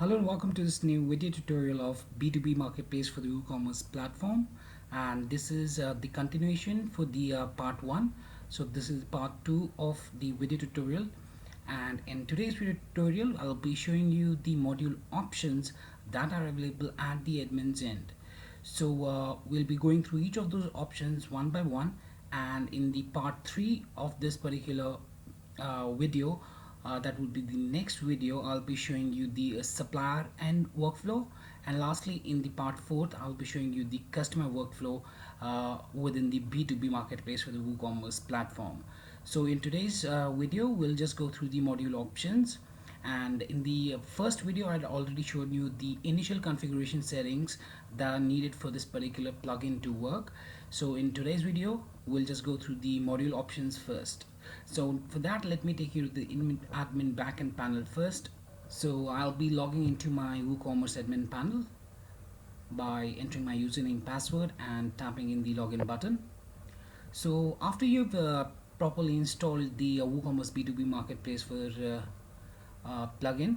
Hello and welcome to this new video tutorial of B2B Marketplace for the WooCommerce platform. And this is the continuation for the part 1. So this is part 2 of the video tutorial. And in today's video tutorial, I'll be showing you the module options that are available at the admin's end. So we'll be going through each of those options one by one. And in the part 3 of this particular video, that will be the next video, I'll be showing you the supplier and workflow, and lastly in the part 4th I'll be showing you the customer workflow within the B2B marketplace for the WooCommerce platform. So in today's video we'll just go through the module options, and in the first video I'd already shown you the initial configuration settings that are needed for this particular plugin to work. So in today's video we'll just go through the module options first. So for that, let me take you to the admin backend panel first. So I'll be logging into my WooCommerce admin panel by entering my username, password, and tapping in the login button. So after you've properly installed the WooCommerce B2B marketplace for plugin,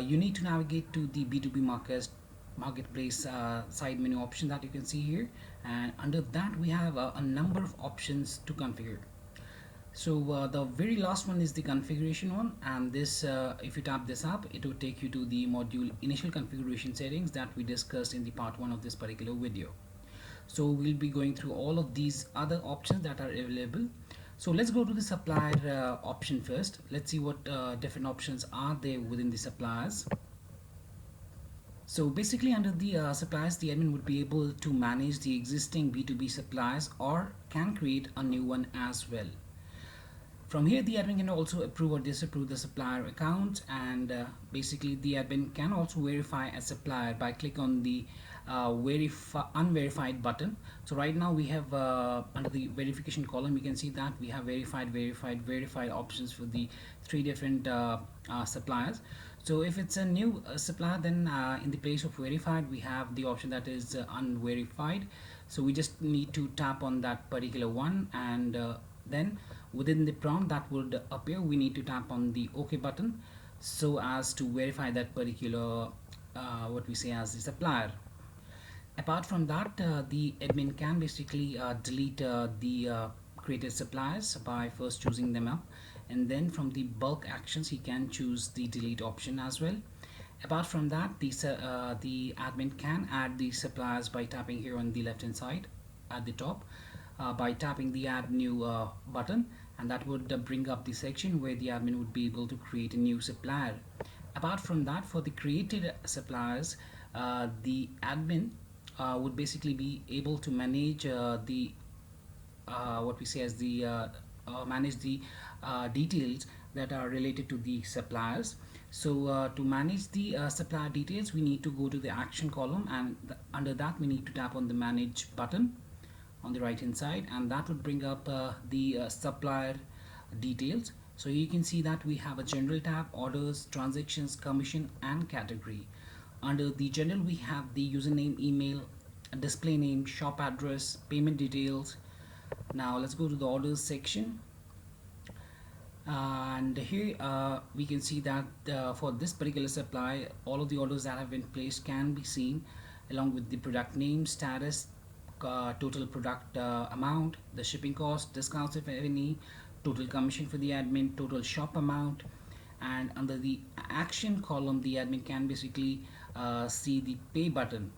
you need to navigate to the B2B marketplace side menu option that you can see here, and under that we have a number of options to configure. So the very last one is the configuration one, and this if you tap this up, it will take you to the module initial configuration settings that we discussed in the part 1 of this particular video. So we'll be going through all of these other options that are available. So let's go to the supplier option first. Let's see what different options are there within the suppliers. So basically under the suppliers, the admin would be able to manage the existing B2B suppliers or can create a new one as well. From here, the admin can also approve or disapprove the supplier account, and basically the admin can also verify a supplier by click on the unverified button. So right now we have under the verification column, you can see that we have verified options for the 3 different suppliers. So if it's a new supplier, then in the place of verified we have the option that is unverified. So we just need to tap on that particular one, and then within the prompt that would appear, we need to tap on the OK button so as to verify that particular what we say as the supplier. Apart from that, the admin can basically delete the created suppliers by first choosing them up, and then from the bulk actions he can choose the delete option as well. Apart from that, the admin can add the suppliers by tapping here on the left hand side at the top, by tapping the add new button, and that would bring up the section where the admin would be able to create a new supplier. Apart from that, for the created suppliers, the admin would basically be able to manage the what we say as the manage the details that are related to the suppliers. So to manage the supplier details, we need to go to the action column, and under that we need to tap on the manage button on the right hand side, and that would bring up the supplier details. So you can see that we have a general tab, orders, transactions, commission, and category. Under the general we have the username, email, display name, shop address, payment details. Now let's go to the orders section, and here we can see that for this particular supply, all of the orders that have been placed can be seen along with the product name, status, total product amount, the shipping cost, discounts if any, total commission for the admin, total shop amount. And under the action column, the admin can basically see the pay button,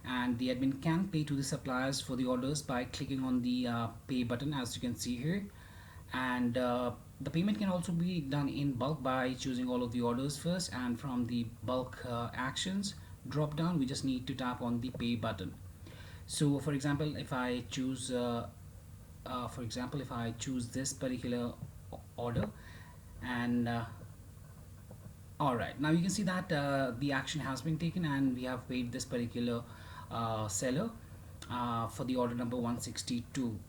and the admin can pay to the suppliers for the orders by clicking on the pay button, as you can see here. And the payment can also be done in bulk by choosing all of the orders first, and from the bulk actions drop down we just need to tap on the pay button. So for example, if I choose this particular order, and alright, now you can see that the action has been taken and we have paid this particular seller for the order number 162.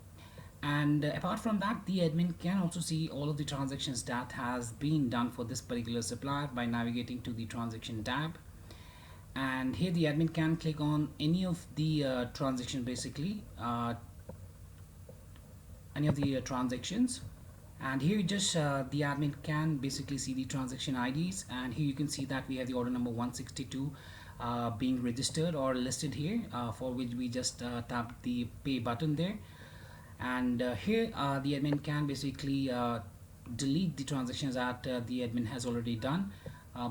And apart from that, the admin can also see all of the transactions that has been done for this particular supplier by navigating to the transaction tab. And here the admin can click on any of the transactions, basically any of the transactions, And here just the admin can basically see the transaction IDs, and here you can see that we have the order number 162 being registered or listed here, for which we just tap the pay button there. And here the admin can basically delete the transactions that the admin has already done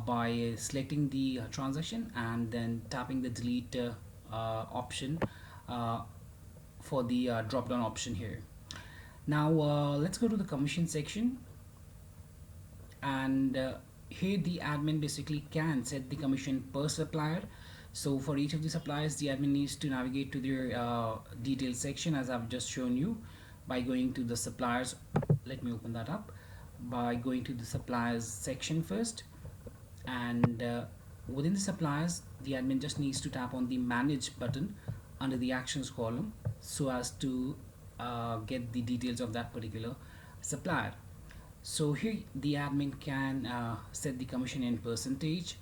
by selecting the transaction and then tapping the delete option uh, for the drop down option here. Now let's go to the commission section, and here the admin basically can set the commission per supplier. So for each of the suppliers, the admin needs to navigate to their details section, as I've just shown you, by going to the suppliers. Let me open that up. By going to the suppliers section first, and within the suppliers, the admin just needs to tap on the manage button under the actions column so as to get the details of that particular supplier. So here the admin can set the commission in percentage.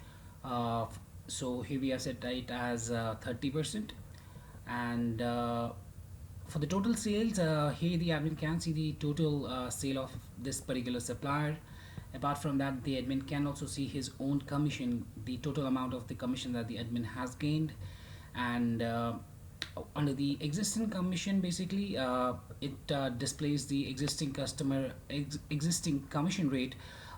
uh, so here we have set it as 30%, and for the total sales, here the admin can see the total sale of this particular supplier. Apart from that, the admin can also see his own commission, the total amount of the commission that the admin has gained. And under the existing commission, basically it displays the existing existing commission rate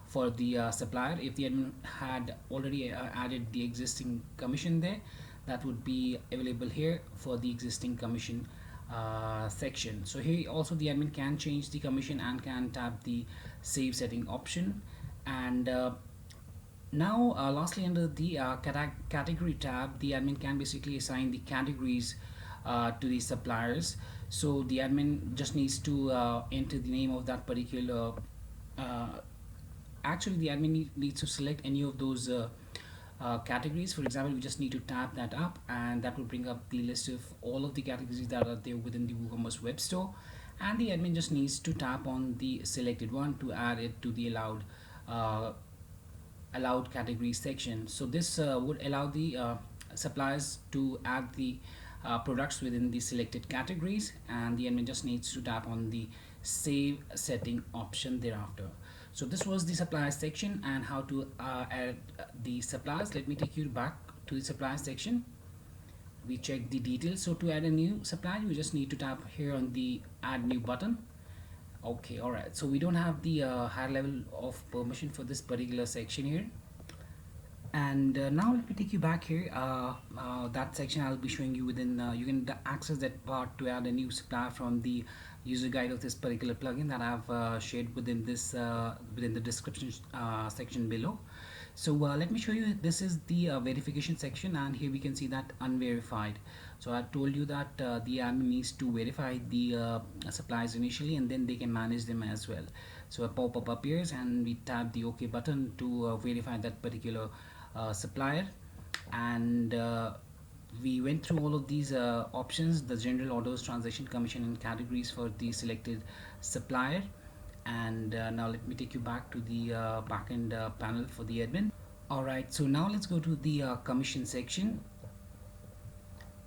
for the supplier. If the admin had already added the existing commission there, that would be available here for the existing commission section. So here also the admin can change the commission and can tap the save setting option. And now lastly, under the category tab, the admin can basically assign the categories to the suppliers. So the admin just needs to enter the name of that particular uh, actually the admin needs to select any of those categories. For example, we just need to tap that up, and that will bring up the list of all of the categories that are there within the WooCommerce web store. And the admin just needs to tap on the selected one to add it to the uh, allowed category section. So this would allow the suppliers to add the products within the selected categories, and the admin just needs to tap on the save setting option thereafter. So this was the supplier section and how to add the suppliers. Let me take you back to the supplier section. We check the details. So to add a new supplier, you just need to tap here on the add new button. Okay, all right, so we don't have the higher level of permission for this particular section here. And now let me take you back here. That section I'll be showing you within. You can access that part to add a new supplier from the user guide of this particular plugin that I've shared within this within the description section below. So let me show you. This is the verification section, and here we can see that unverified. So I told you that the admin needs to verify the suppliers initially, and then they can manage them as well. So a pop-up appears, and we tap the OK button to verify that particular supplier. And we went through all of these options: the general orders, transaction, commission, and categories for the selected supplier. And now let me take you back to the backend panel for the admin. Alright, so now let's go to the commission section.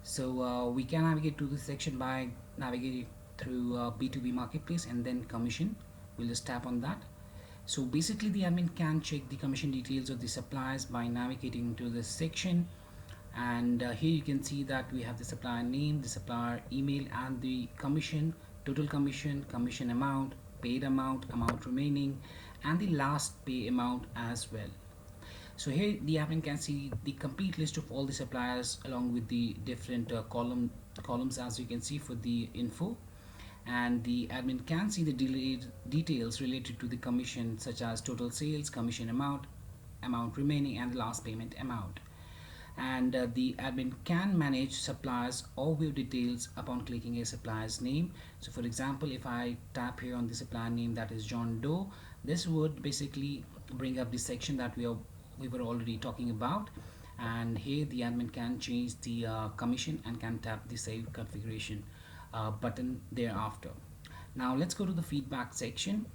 So we can navigate to this section by navigating through B2B marketplace and then commission. We'll just tap on that. So basically the admin can check the commission details of the suppliers by navigating to this section. And here you can see that we have the supplier name, the supplier email, and the commission, total commission, commission amount, paid amount, amount remaining, and the last pay amount as well. So here the admin can see the complete list of all the suppliers along with the different columns, as you can see, for the info. And the admin can see the details related to the commission, such as total sales, commission amount, amount remaining, and the last payment amount. And the admin can manage suppliers or view details upon clicking a supplier's name. So for example, if I tap here on the supplier name, that is John Doe, this would basically bring up the section that we were already talking about. And here the admin can change the commission and can tap the save configuration button thereafter. Now let's go to the feedback section.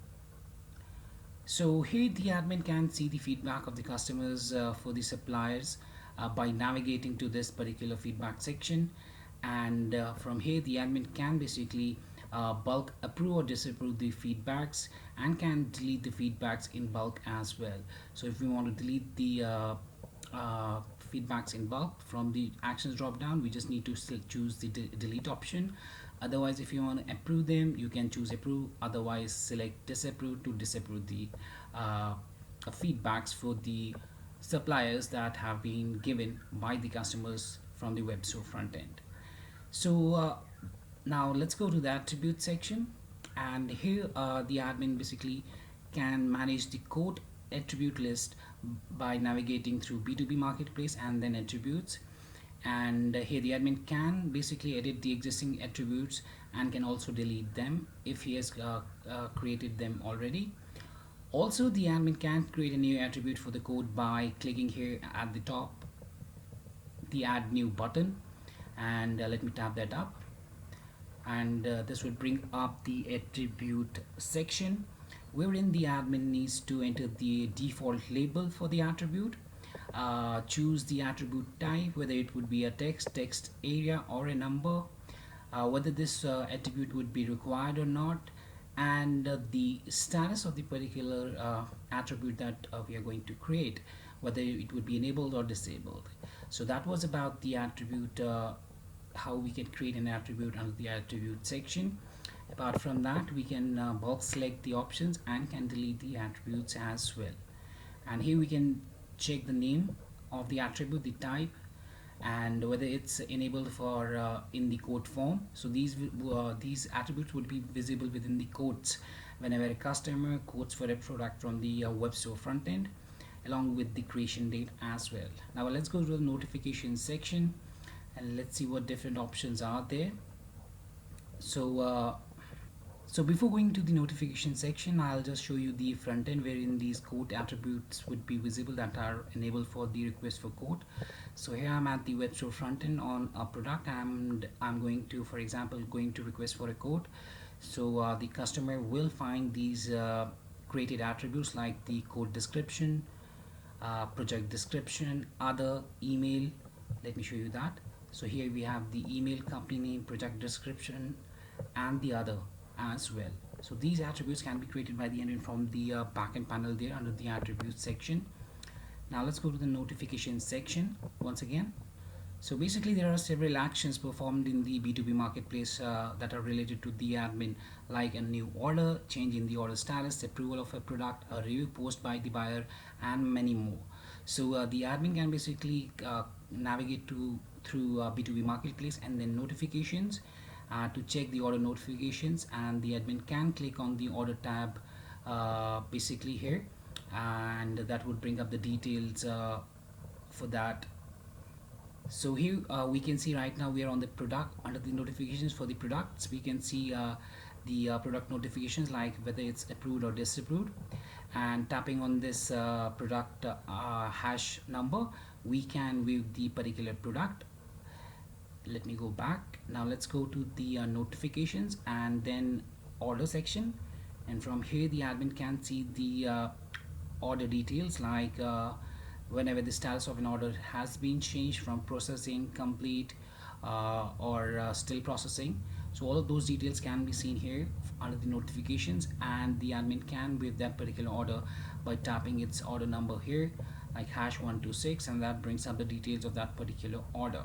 So here the admin can see the feedback of the customers for the suppliers by navigating to this particular feedback section. And from here the admin can basically bulk approve or disapprove the feedbacks, and can delete the feedbacks in bulk as well. So if we want to delete the uh, feedbacks in bulk from the actions drop down, we just need to still choose the delete option. Otherwise, if you want to approve them, you can choose approve. Otherwise, select disapprove to disapprove the uh, feedbacks for the suppliers that have been given by the customers from the web store front end. So now let's go to the attribute section, and here the admin basically can manage the code attribute list by navigating through B2B marketplace and then attributes. And here the admin can basically edit the existing attributes and can also delete them if he has created them already. Also, the admin can create a new attribute for the code by clicking here at the top the add new button, and let me tap that up, and this will bring up the attribute section wherein the admin needs to enter the default label for the attribute, choose the attribute type, whether it would be a text area, or a number, whether this attribute would be required or not, and the status of the particular attribute that we are going to create, whether it would be enabled or disabled. So that was about the attribute, how we can create an attribute under the attribute section. Apart from that, we can bulk select the options and can delete the attributes as well. And here we can check the name of the attribute, the type, and whether it's enabled for in the quote form. So these attributes would be visible within the quotes whenever a customer quotes for a product from the web store front end, along with the creation date as well. Now let's go to the notification section and let's see what different options are there. So before going to the notification section, I'll just show you the front end wherein these quote attributes would be visible that are enabled for the request for quote. So here I'm at the web store front end on a product, and I'm going to, for example, going to request for a quote. So the customer will find these created attributes like the quote description, project description, other, email. Let me show you that. So here we have the email, company name, project description, and the other as well. So these attributes can be created by the admin from the backend panel there under the attributes section. Now let's go to the notification section once again. So basically there are several actions performed in the B2B marketplace that are related to the admin, like a new order, change in the order status, approval of a product, a review post by the buyer, and many more. So the admin can basically navigate through B2B marketplace and then notifications to check the order notifications, and the admin can click on the order tab basically here, and that would bring up the details for that. So here we can see right now we are on the product. Under the notifications for the products, we can see the product notifications like whether it's approved or disapproved, and tapping on this product hash number, we can view the particular product. Let me go back. Now let's go to the notifications and then order section, and from here the admin can see the order details like whenever the status of an order has been changed from processing, complete, or still processing. So all of those details can be seen here under the notifications, and the admin can view that particular order by tapping its order number here like hash 126, and that brings up the details of that particular order.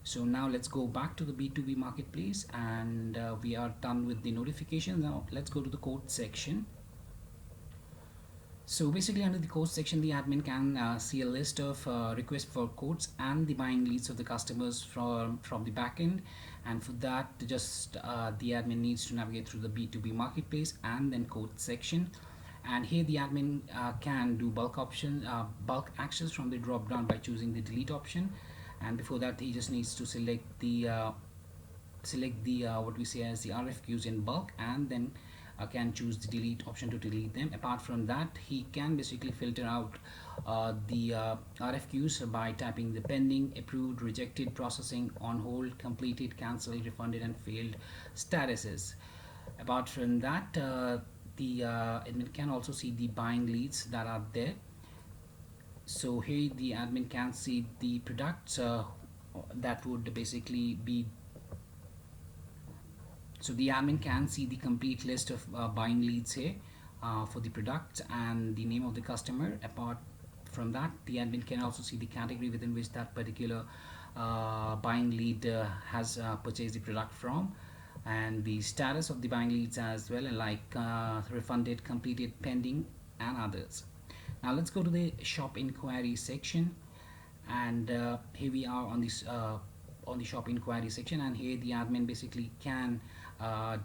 So now let's go back to the B2B marketplace, and we are done with the notifications. Now let's go to the quote section. So basically under the quote section, the admin can see a list of requests for quotes and the buying leads of the customers from the backend, and for that just the admin needs to navigate through the B2B marketplace and then quote section. And here the admin can do bulk actions from the drop down by choosing the delete option, and before that he just needs to select the what we say as the RFQs in bulk, and then can choose the delete option to delete them. Apart from that, he can basically filter out the RFQs by typing the pending, approved, rejected, processing, on hold, completed, cancelled, refunded, and failed statuses. Apart from that, the admin can also see the buying leads that are there. So here the admin can see the products that would basically be So the admin can see the complete list of buying leads here for the product and the name of the customer. Apart from that, the admin can also see the category within which that particular buying lead has purchased the product from, and the status of the buying leads as well, like refunded, completed, pending, and others. Now let's go to the shop inquiry section, and here we are on the shop inquiry section, and here the admin basically can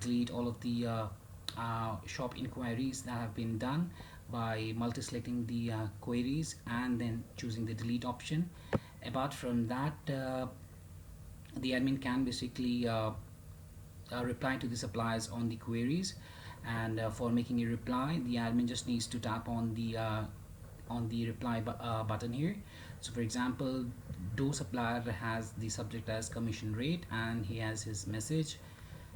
delete all of the shop inquiries that have been done by multi-selecting the queries and then choosing the delete option. Apart from that, the admin can basically reply to the suppliers on the queries, and for making a reply, the admin just needs to tap on the reply button here. So for example, do supplier has the subject as commission rate, and he has his message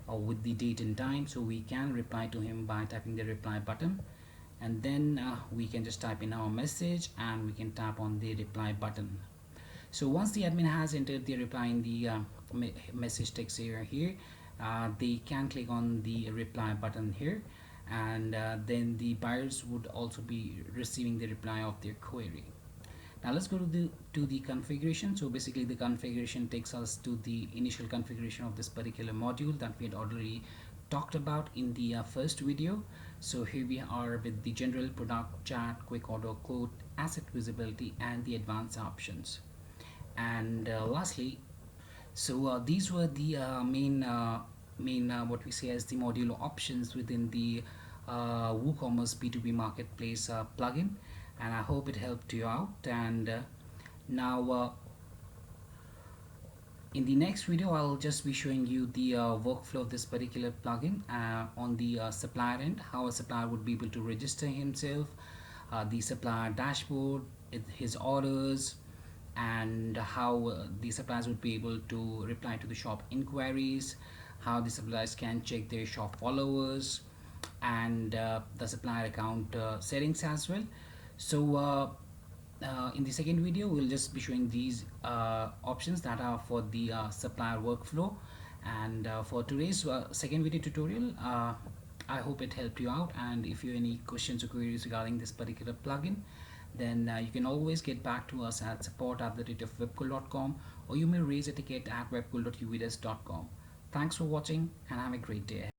with the date and time, so we can reply to him by tapping the reply button, and then we can just type in our message and we can tap on the reply button. So once the admin has entered the reply in the message text area here, they can click on the reply button here, and then the buyers would also be receiving the reply of their query. Now let's go to the configuration. So basically the configuration takes us to the initial configuration of this particular module that we had already talked about in the first video. So here we are with the general, product, chat, quick order, quote, asset visibility, and the advanced options. And lastly, so these were the main what we say as the modular options within the WooCommerce B2B Marketplace plugin, and I hope it helped you out. And now in the next video, I'll just be showing you the workflow of this particular plugin on the supplier end, how a supplier would be able to register himself, the supplier dashboard, his orders, and how the suppliers would be able to reply to the shop inquiries, how the suppliers can check their shop followers, and the supplier account settings as well. So in the second video, we'll just be showing these options that are for the supplier workflow. And for today's second video tutorial, I hope it helped you out. And if you have any questions or queries regarding this particular plugin, then you can always get back to us at support@webcool.com, or you may raise a ticket at webcool.uvdesk.com. Thanks for watching and have a great day.